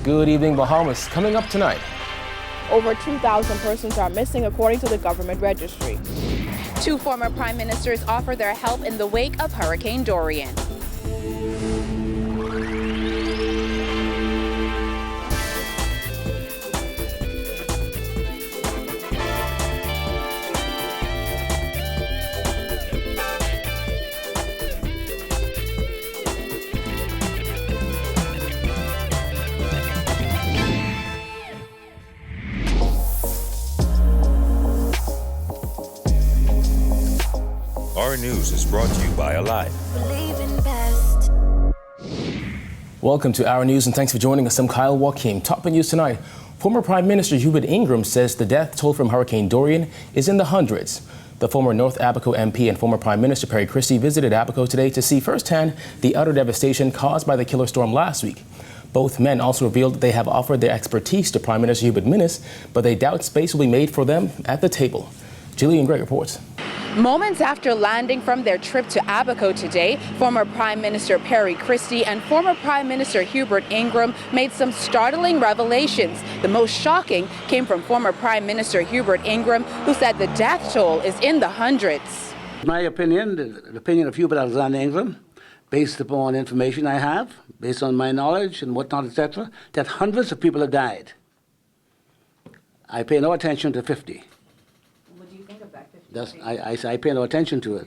Good evening, Bahamas. Coming up tonight. Over 2,000 persons are missing according to the government registry. Two former prime ministers offer their help in the wake of Hurricane Dorian. Our news is brought to you by Alive. Welcome to Our News and thanks for joining us. I'm Kyle Joachim. Top of news tonight. Former Prime Minister Hubert Ingraham says the death toll from Hurricane Dorian is in the hundreds. The former North Abaco MP and former Prime Minister Perry Christie visited Abaco today to see firsthand the utter devastation caused by the killer storm last week. Both men also revealed that they have offered their expertise to Prime Minister Hubert Minnis, but they doubt space will be made for them at the table. Jillian Gregg reports. Moments after landing from their trip to Abaco today, former Prime Minister Perry Christie and former Prime Minister Hubert Ingraham made some startling revelations. The most shocking came from former Prime Minister Hubert Ingraham, who said the death toll is in the hundreds. My opinion, the opinion of Hubert Alexander Ingraham, based upon information I have, based on my knowledge and whatnot, etc., that hundreds of people have died. I pay no attention to 50. What do you think of that 50? I pay no attention to it.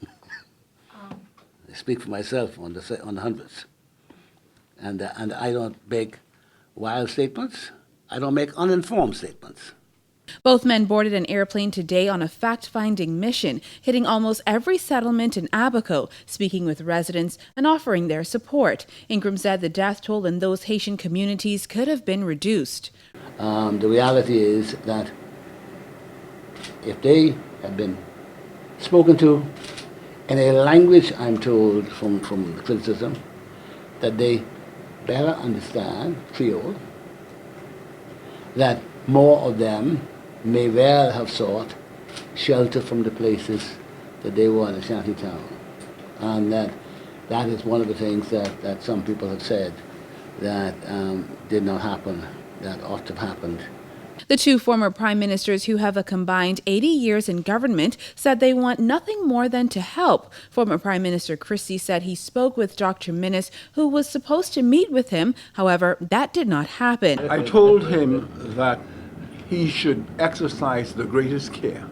I speak for myself on the hundreds. And I don't make wild statements. I don't make uninformed statements. Both men boarded an airplane today on a fact-finding mission, hitting almost every settlement in Abaco, speaking with residents and offering their support. Ingraham said the death toll in those Haitian communities could have been reduced. The reality is that if they had been spoken to in a language, I'm told from the criticism, that they better understand Creole, that more of them may well have sought shelter from the places that they were in a shanty town. And that is one of the things that some people have said that did not happen, that ought to have happened. The two former prime ministers, who have a combined 80 years in government, said they want nothing more than to help. Former Prime Minister Christie said he spoke with Dr. Minnis, who was supposed to meet with him. However, that did not happen. I told him that he should exercise the greatest care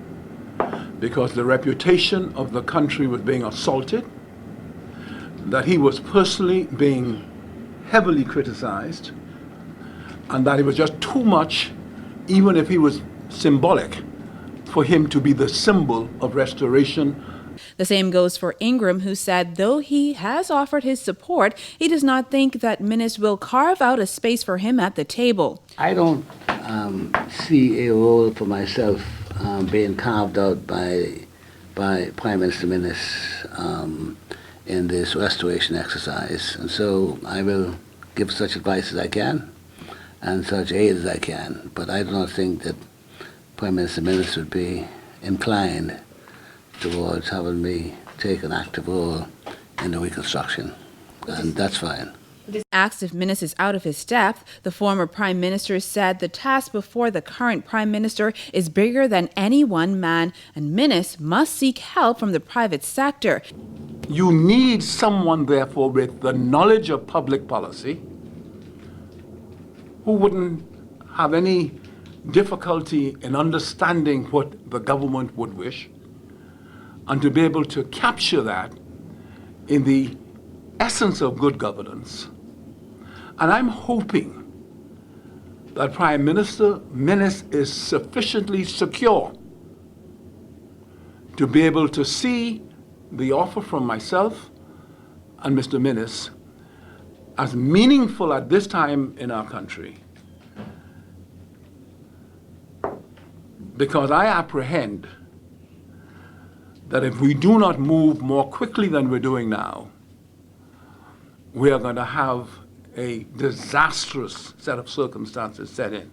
because the reputation of the country was being assaulted, that he was personally being heavily criticized, and that it was just too much, even if he was symbolic, for him to be the symbol of restoration. The same goes for Ingraham, who said though he has offered his support, he does not think that Minnis will carve out a space for him at the table. I don't see a role for myself being carved out by Prime Minister Minnis in this restoration exercise, and so I will give such advice as I can and such aid as I can, but I do not think that Prime Minister Minnis would be inclined towards having me take an active role in the reconstruction, and that's fine. Asked if Minnis is out of his depth, the former prime minister said the task before the current prime minister is bigger than any one man, and Minnis must seek help from the private sector. You need someone, therefore, with the knowledge of public policy, who wouldn't have any difficulty in understanding what the government would wish, and to be able to capture that in the essence of good governance. And I'm hoping that Prime Minister Minnis is sufficiently secure to be able to see the offer from myself and Mr. Minnis as meaningful at this time in our country, because I apprehend that if we do not move more quickly than we're doing now, we are going to have a disastrous set of circumstances set in.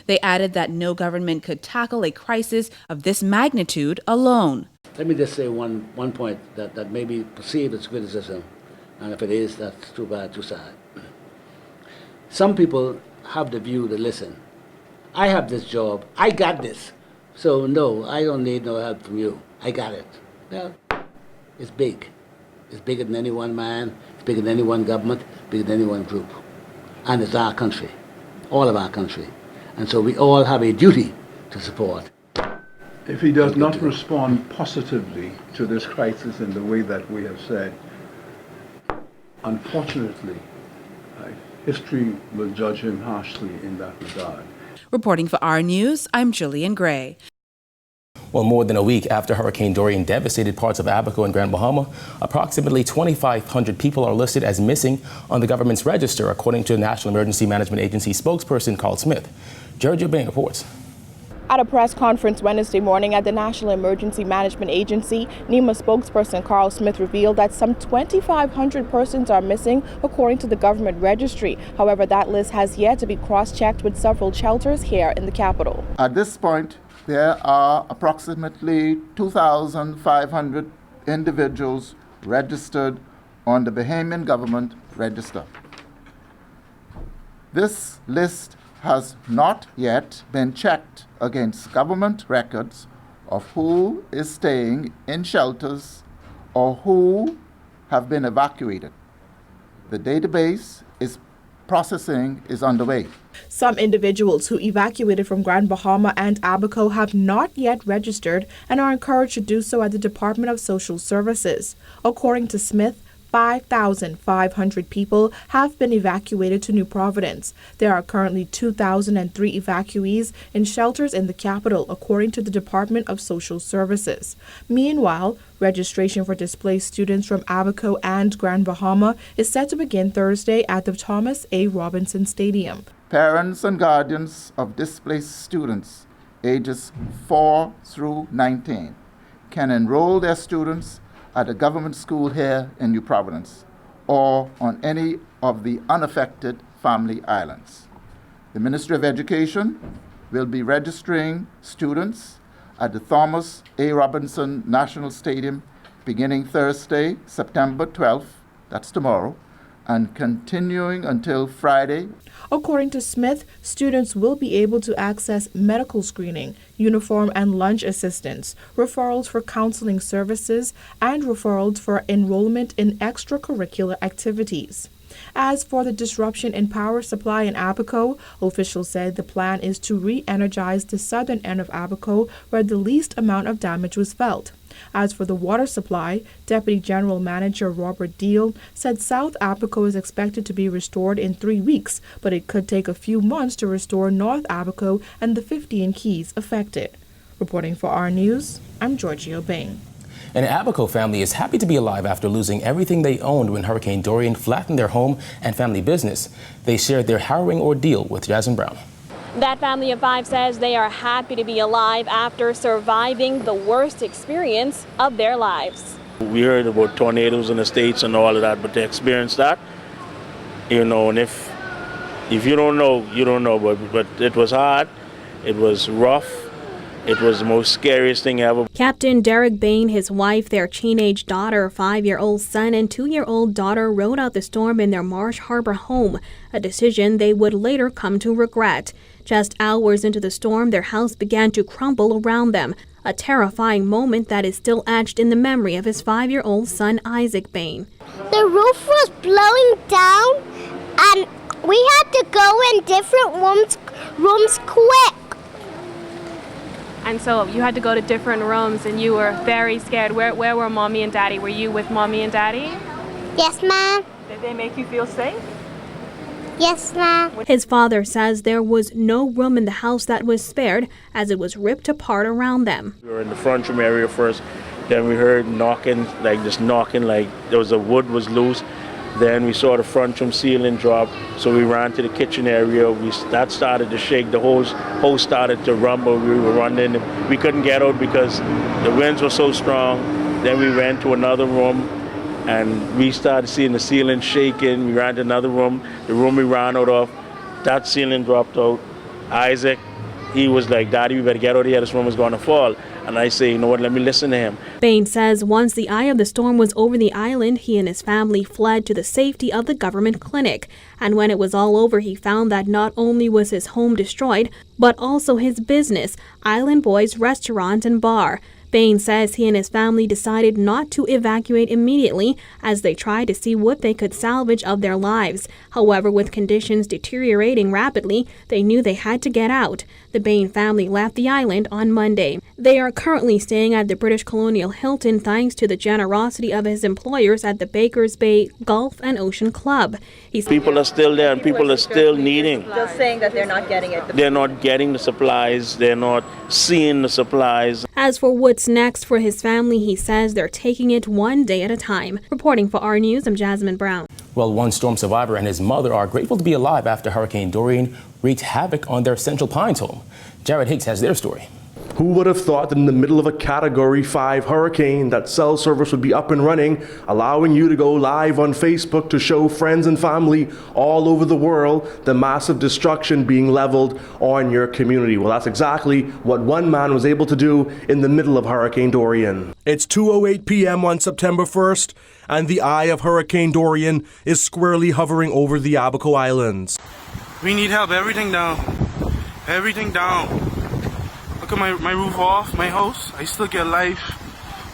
They added that no government could tackle a crisis of this magnitude alone. Let me just say one point that may be perceived as criticism, and if it is, that's too bad, too sad. Some people have the view to listen. I have this job. I got this. So no, I don't need no help from you. I got it. Well, it's big. It's bigger than any one man. It's bigger than any one government. Bigger than any one group. And it's our country. All of our country. And so we all have a duty to support. If he does not respond positively to this crisis in the way that we have said, unfortunately, history will judge him harshly in that regard. Reporting for our news, I'm Julian Gray. Well, more than a week after Hurricane Dorian devastated parts of Abaco and Grand Bahama, approximately 2,500 people are listed as missing on the government's register, according to the National Emergency Management Agency spokesperson Carl Smith. BAIN reports. At a press conference Wednesday morning at the National Emergency Management Agency, NEMA spokesperson Carl Smith revealed that some 2,500 persons are missing according to the government registry. However, that list has yet to be cross-checked with several shelters here in the capital. At this point, there are approximately 2,500 individuals registered on the Bahamian government register. This list has not yet been checked against government records of who is staying in shelters or who have been evacuated. The database processing is underway. Some individuals who evacuated from Grand Bahama and Abaco have not yet registered and are encouraged to do so at the Department of Social Services. According to Smith, 5,500 people have been evacuated to New Providence. There are currently 2,003 evacuees in shelters in the capital, according to the Department of Social Services. Meanwhile, registration for displaced students from Abaco and Grand Bahama is set to begin Thursday at the Thomas A. Robinson Stadium. Parents and guardians of displaced students ages 4 through 19 can enroll their students at a government school here in New Providence or on any of the unaffected family islands. The Ministry of Education will be registering students at the Thomas A. Robinson National Stadium beginning Thursday, September 12th, that's tomorrow, and continuing until Friday. According to Smith, students will be able to access medical screening, uniform and lunch assistance, referrals for counseling services, and referrals for enrollment in extracurricular activities. As for the disruption in power supply in Abaco, officials said the plan is to re-energize the southern end of Abaco where the least amount of damage was felt. As for the water supply, Deputy General Manager Robert Deal said South Abaco is expected to be restored in 3 weeks, but it could take a few months to restore North Abaco and the 15 keys affected. Reporting for our news, I'm Georgia Bain. An Abaco family is happy to be alive after losing everything they owned when Hurricane Dorian flattened their home and family business. They shared their harrowing ordeal with Jasmine Brown. That family of 5 says they are happy to be alive after surviving the worst experience of their lives. We heard about tornadoes in the States and all of that, but to experience that, you know, and if you don't know, you don't know, but it was hard, it was rough, it was the most scariest thing ever. Captain Derek Bain, his wife, their teenage daughter, 5-year-old son, and 2-year-old daughter rode out the storm in their Marsh Harbor home, a decision they would later come to regret. Just hours into the storm, their house began to crumble around them, a terrifying moment that is still etched in the memory of his 5-year-old son, Isaac Bain. The roof was blowing down, and we had to go in different rooms quick. And so you had to go to different rooms, and you were very scared. Where were Mommy and Daddy? Were you with Mommy and Daddy? Yes, Mom. Did they make you feel safe? Yes, Mom. His father says there was no room in the house that was spared as it was ripped apart around them. We were in the front room area first, then we heard knocking, like there was a wood was loose. Then we saw the front room ceiling drop, so we ran to the kitchen area. That started to shake, the whole started to rumble. We were running, we couldn't get out because the winds were so strong. Then we ran to another room, and we started seeing the ceiling shaking. We ran to another room. The room we ran out of, that ceiling dropped out. Isaac, he was like, Daddy, we better get out of here, this room is going to fall. And I say, you know what, let me listen to him. BAIN says once the eye of the storm was over the island, he and his family fled to the safety of the government clinic. And when it was all over, he found that not only was his home destroyed, but also his business, Island Boys Restaurant and Bar. BAIN says he and his family decided not to evacuate immediately as they tried to see what they could salvage of their lives. However, with conditions deteriorating rapidly, they knew they had to get out. The BAIN family left the island on Monday. They are currently staying at the British Colonial Hilton thanks to the generosity of his employers at the Bakers Bay Golf and Ocean Club. People are still there and people are still needing. Just saying that they're not getting it. They're not getting the supplies. They're not seeing the supplies. As for what's next for his family, he says they're taking it one day at a time. Reporting for our News, I'm Jasmine Brown. Well, one storm survivor and his mother are grateful to be alive after Hurricane Dorian wreaked havoc on their Central Pines home. Jared Higgs has their story. Who would have thought that in the middle of a Category 5 hurricane that cell service would be up and running, allowing you to go live on Facebook to show friends and family all over the world the massive destruction being leveled on your community? Well, that's exactly what one man was able to do in the middle of Hurricane Dorian. It's 2:08 p.m. on September 1st, and the eye of Hurricane Dorian is squarely hovering over the Abaco Islands. We need help. Everything down. Everything down. Look at my roof off, my house. I still get life.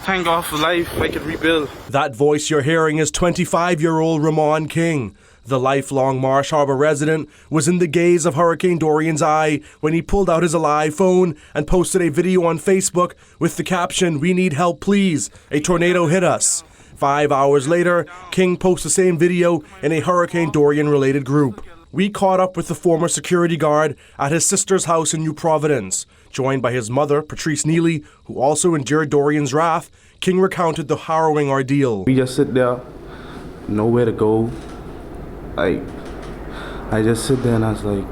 Thank God for life. I could rebuild. That voice you're hearing is 25-year-old RAMOND King. The lifelong Marsh Harbor resident was in the gaze of Hurricane Dorian's eye when he pulled out his alive phone and posted a video on Facebook with the caption, "We need help, please. A tornado hit us." 5 hours later, King posts the same video in a Hurricane Dorian-related group. We caught up with the former security guard at his sister's house in New Providence. Joined by his mother, Patrice Neely, who also endured Dorian's wrath, King recounted the harrowing ordeal. We just sit there, nowhere to go. I just sit there and I was like,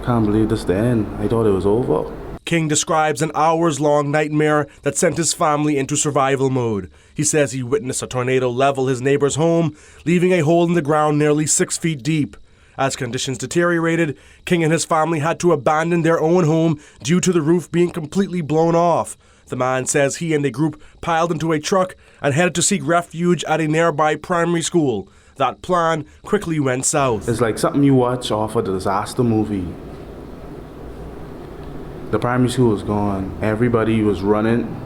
can't believe this is the end. I thought it was over. King describes an hours-long nightmare that sent his family into survival mode. He says he witnessed a tornado level his neighbor's home, leaving a hole in the ground nearly 6 feet deep. As conditions deteriorated, King and his family had to abandon their own home due to the roof being completely blown off. The man says he and a group piled into a truck and headed to seek refuge at a nearby primary school. That plan quickly went south. It's like something you watch off a disaster movie. The primary school was gone. Everybody was running.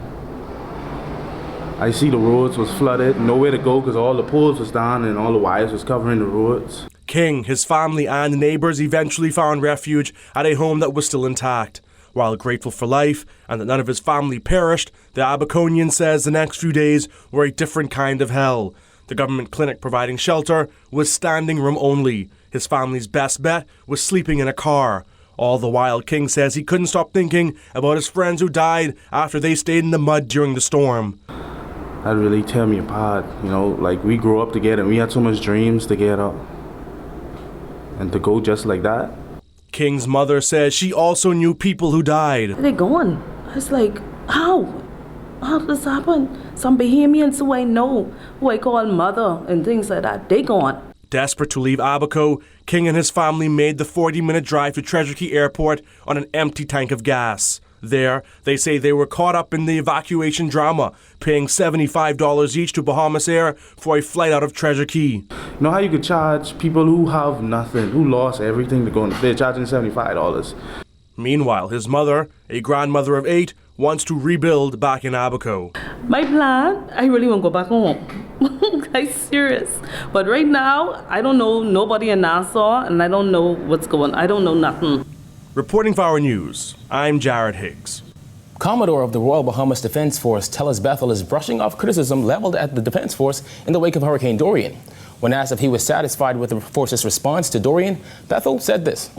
I see the roads was flooded, nowhere to go because all the poles was down and all the wires was covering the roads. King, his family and neighbors eventually found refuge at a home that was still intact. While grateful for life and that none of his family perished, the Abaconian says the next few days were a different kind of hell. The government clinic providing shelter was standing room only. His family's best bet was sleeping in a car. All the while, King says he couldn't stop thinking about his friends who died after they stayed in the mud during the storm. That really tear me apart, you know, like we grew up together and we had so much dreams together. And to go just like that? King's mother says she also knew people who died. They're gone. It's like, how? How did this happen? Some Bahamians who I know, who I call mother and things like that, they gone. Desperate to leave Abaco, King and his family made the 40-minute drive to Treasure Key Airport on an empty tank of gas. There, they say they were caught up in the evacuation drama, paying $75 each to Bahamas Air for a flight out of Treasure Key. You know how you could charge people who have nothing, who lost everything to go on? They're charging $75. Meanwhile, his mother, a grandmother of 8, wants to rebuild back in Abaco. My plan, I really want to go back home. I'm serious. But right now, I don't know nobody in Nassau, and I don't know what's going on. I don't know nothing. Reporting for our news, I'm Jared Higgs. Commodore of the Royal Bahamas Defense Force, TELLIS BETHEL, is brushing off criticism leveled at the Defense Force in the wake of Hurricane Dorian. When asked if he was satisfied with the force's response to Dorian, BETHEL said this.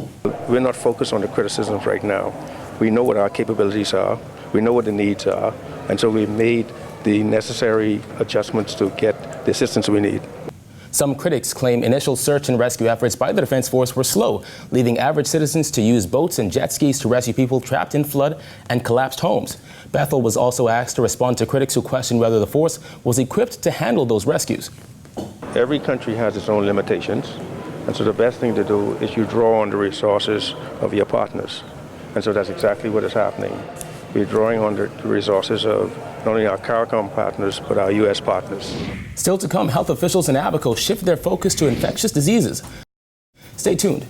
We're not focused on the criticisms right now. We know what our capabilities are. We know what the needs are. And so we've made the necessary adjustments to get the assistance we need. Some critics claim initial search and rescue efforts by the Defense Force were slow, leaving average citizens to use boats and jet skis to rescue people trapped in flood and collapsed homes. BETHEL was also asked to respond to critics who questioned whether the force was equipped to handle those rescues. Every country has its own limitations, and so the best thing to do is you draw on the resources of your partners. And so that's exactly what is happening. we're drawing on the resources of not only our CARICOM partners, but our U.S. partners. Still to come, health officials in ABACO shift their focus to infectious diseases. Stay tuned.